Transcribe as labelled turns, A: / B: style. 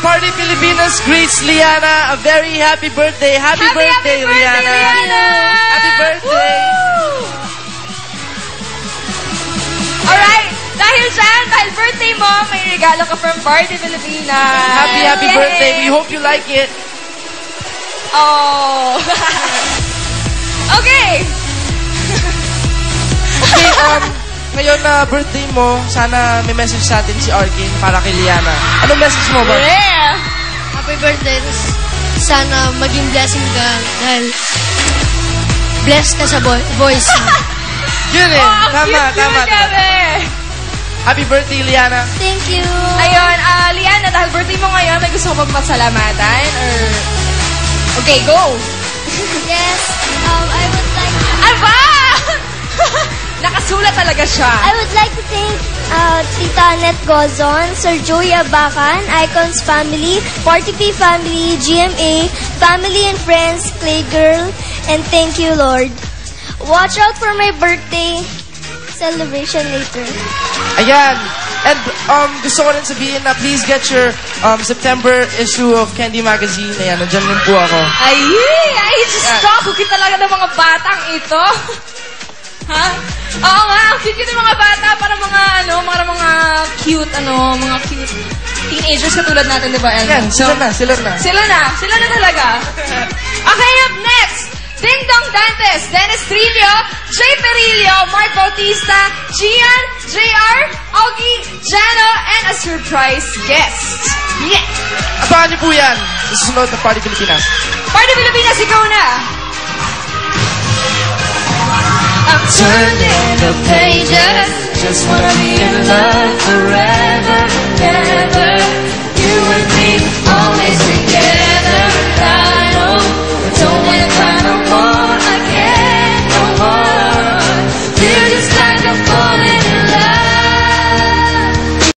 A: Party Pilipinas greets Liana a very happy birthday. Happy birthday, Liana. Happy birthday.
B: Alright, dahil birthday mo, may regalo ka from Party Pilipinas.
A: Happy birthday. We hope you like it.
B: Oh. Okay.
A: Okay, ngayon na birthday mo, sana may message sa atin si Arkin para kay Liana. Anong message mo ba?
B: Yeah.
C: Happy birthday. Sana maging blessing ka dahil blessed ka sa voice mo.
A: Yun eh. Tama. Happy birthday, Liana.
C: Thank you.
B: Ayun, Liana, dahil birthday mo ngayon, may gusto ko magpasalamatan? Or... Okay, go.
C: Yes. I would like to...
B: Aba! Nakasulat talaga siya.
C: I would like to thank Tita Annette Gozon, Sir Joey Abacan, Icons Family, Party P Family, GMA, Family and Friends, Clay Girl, and thank you, Lord. Watch out for my birthday celebration later.
A: Ayan. And gusto ko rin sabihin na please get your September issue of Candy Magazine. Ayan, nandiyan rin po ako.
B: Ay, just stop. Hugit talaga ng mga batang ito. Ha? Oo nga, ang cute ng mga bata para mga cute, mga cute teenagers katulad natin, di ba?
A: Yan, sila na.
B: Sila na talaga. Okay, up next, Ding Dong Dantes, Dennis Trillo, Jay Perillo, Mark Bautista, Gian, JR, Augie, Jano, and a surprise guest. Yeah!
A: Abangan niyo po yan. Susunod na Party Pilipinas.
B: Party Pilipinas, ikaw na! I'm turning the pages, just wanna be in love forever.